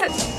guys!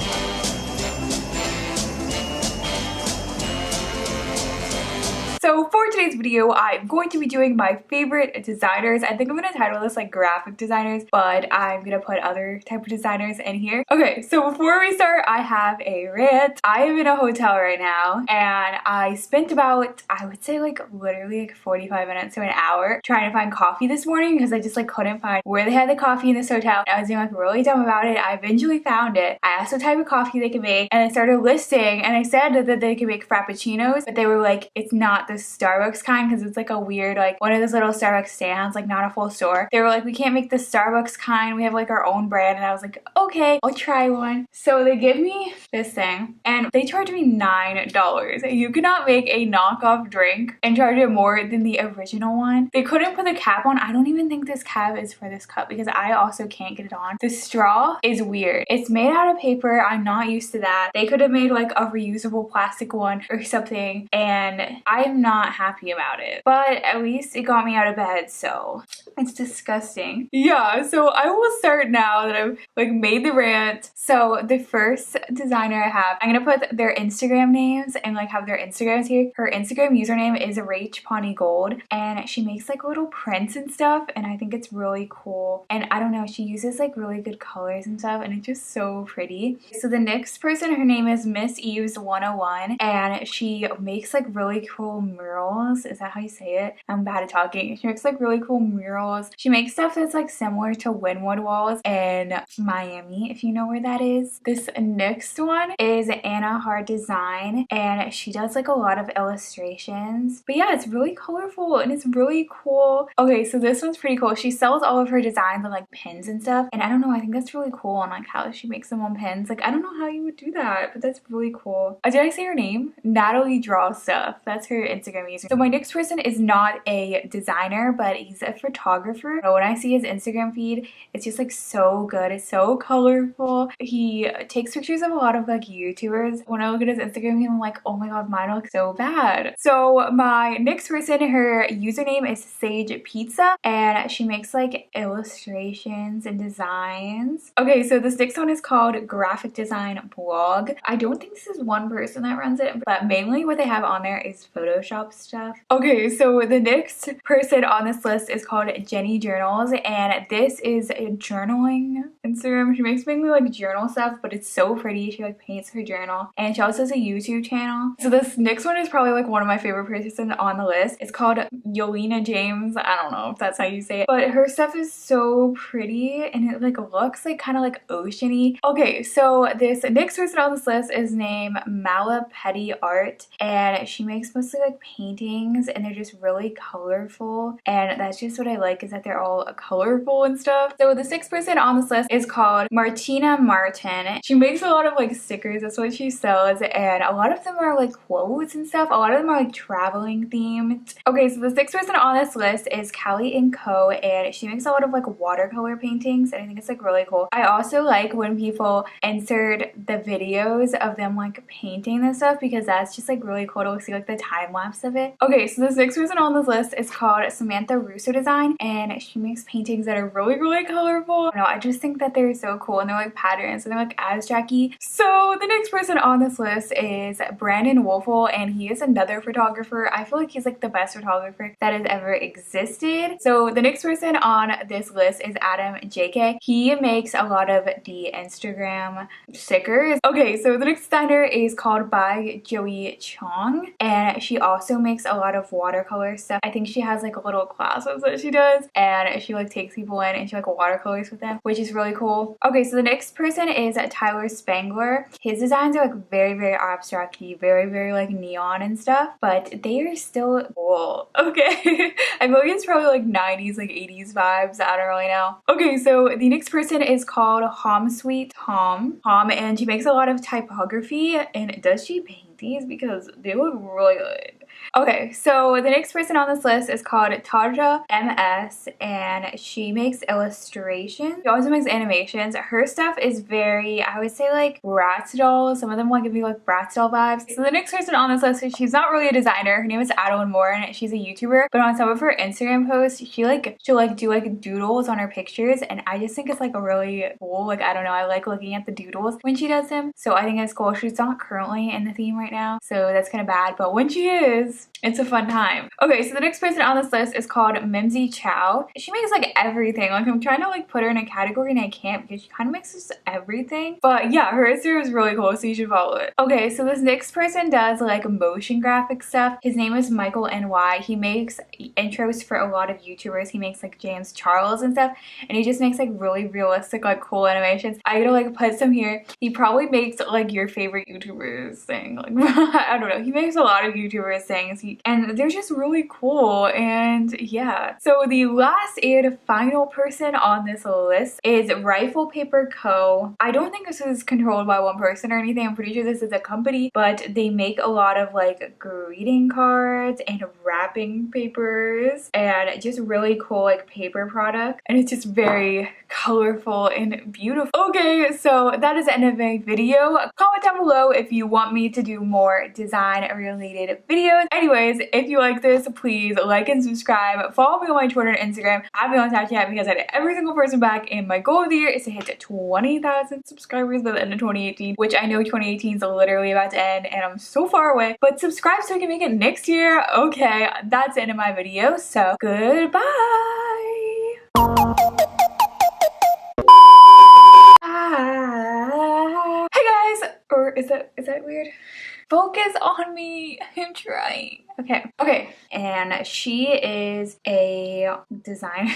So for today's video, I'm going to be doing my favorite designers. I think I'm going to title this like graphic designers, but I'm going to put other type of designers in here. Okay, so before we start, I have a rant. I am in a hotel right now and I spent about, I would say like literally like 45 minutes to an hour trying to find coffee this morning because I just like couldn't find where they had the coffee in this hotel. I was being like really dumb about it. I eventually found it. I asked what type of coffee they could make and I started listing and I said that they could make frappuccinos, but they were like, it's not the Starbucks kind because it's like a weird like one of those little Starbucks stands, like not a full store. They were like, we can't make the Starbucks kind, we have like our own brand. And I was like, okay, I'll try one. So they give me this thing and they charge me $9. You cannot make a knockoff drink and charge it more than the original one. They couldn't put the cap on. I don't even think this cap is for this cup because I also can't get it on. The straw is weird. It's made out of paper. I'm not used to that. They could have made like a reusable plastic one or something and I'm not happy about it, but at least it got me out of bed, so it's disgusting. Yeah, so I will start now that I've like made the rant. So the first designer I have, I'm gonna put their Instagram names and like have their Instagrams here. Her Instagram username is Rach Pawnee Gold and she makes like little prints and stuff and I think it's really cool. And I don't know, she uses like really good colors and stuff and it's just so pretty. So the next person, her name is Miss Eves 101 and she makes like really cool murals. Is that how you say it? I'm bad at talking. She makes like really cool murals. She makes stuff that's like similar to Wynwood Walls in Miami, if you know where that is. This next one is Anna Hard Design and she does like a lot of illustrations. But yeah, it's really colorful and it's really cool. Okay, so this one's pretty cool. She sells all of her designs on like pins and stuff. And I don't know, I think that's really cool on like how she makes them on pins. Like, I don't know how you would do that, but that's really cool. Did I say her name? Natalie Draw Stuff. That's her Instagram user. So my next person is not a designer, but he's a photographer. But when I see his Instagram feed, it's just like so good. It's so colorful. He takes pictures of a lot of like YouTubers. When I look at his Instagram feed, I'm like, oh my god, mine looks so bad. So my next person, her username is Sage Pizza and she makes like illustrations and designs. Okay, so this next one is called Graphic Design Blog. I don't think this is one person that runs it, but mainly what they have on there is Photoshop stuff. Okay, so the next person on this list is called Jenny Journals and this is a journaling Instagram. She makes mainly like journal stuff, but it's so pretty. She like paints her journal and she also has a YouTube channel. So this next one is probably like one of my favorite persons on the list. It's called Yolena James. I don't know if that's how you say it, but her stuff is so pretty and it like looks like kind of like oceany. Okay, so this next person on this list is named Mala Petty Art and she makes mostly like paintings and they're just really colorful and that's just what I like, is that they're all colorful and stuff. So the sixth person on this list is called Martina Martin. She makes a lot of like stickers, that's what she sells, and a lot of them are like quotes and stuff. A lot of them are like traveling themed. Okay, so the sixth person on this list is Callie & Co and she makes a lot of like watercolor paintings and I think it's like really cool. I also like when people insert the videos of them like painting this stuff because that's just like really cool to see like the time lapse of it. Okay, so the next person on this list is called Samantha Russo Design and she makes paintings that are really colorful. I just think that they're so cool and they're like patterns and they're like abstract-y. So the next person on this list is Brandon Wolfel and he is another photographer. I feel like he's like the best photographer that has ever existed. So the next person on this list is Adam JK. He makes a lot of the Instagram stickers. Okay, so the next designer is called by Joey Chong and she also makes a lot of watercolor stuff. I think she has like little classes that she does and she like takes people in and she like watercolors with them, which is really cool. Okay, so the next person is Tyler Spangler. His designs are like very abstract-y, very like neon and stuff, but they are still cool. Okay. I feel like it's probably like 90s, like 80s vibes. I don't really know. Okay, so the next person is called Hom Sweet Tom and she makes a lot of typography. And does she paint these? Because they look really good. Okay, so the next person on this list is called Taja MS, and she makes illustrations. She also makes animations. Her stuff is very, I would say, like Bratz doll. Some of them like give me like Bratz doll vibes. So the next person on this list is, she's not really a designer. Her name is Adeline Moore, and she's a YouTuber. But on some of her Instagram posts, she'll do like doodles on her pictures, and I just think it's like a really cool. Like, I don't know, I like looking at the doodles when she does them. So I think it's cool. She's not currently in the theme right now, so that's kind of bad. But when she is, it's a fun time. Okay, so the next person on this list is called Mimsy Chow. She makes like everything. Like, I'm trying to like put her in a category and I can't because she kind of makes just everything. But yeah, her Instagram is really cool, so you should follow it. Okay, so this next person does like motion graphic stuff. His name is Michael NY. He makes intros for a lot of YouTubers. He makes like James Charles and stuff, and he just makes like really realistic, like cool animations. I gotta like put some here. He probably makes like your favorite YouTubers sing. Like, I don't know. He makes a lot of YouTubers sing, and they're just really cool. And yeah. So the last and final person on this list is Rifle Paper Co. I don't think this is controlled by one person or anything. I'm pretty sure this is a company, but they make a lot of like greeting cards and wrapping papers and just really cool like paper product. And it's just very colorful and beautiful. Okay, so that is the end of my video. Comment down below if you want me to do more design related videos. Anyways, if you like this, please like and subscribe. Follow me on my Twitter and Instagram. Add me on Snapchat because I did every single person back, and my goal of the year is to hit 20,000 subscribers by the end of 2018, which I know 2018 is literally about to end and I'm so far away. But subscribe so I can make it next year. Okay, that's the end of my video. So goodbye. Hey guys! Or is that weird? Focus on me. I'm trying. Okay. And she is a designer.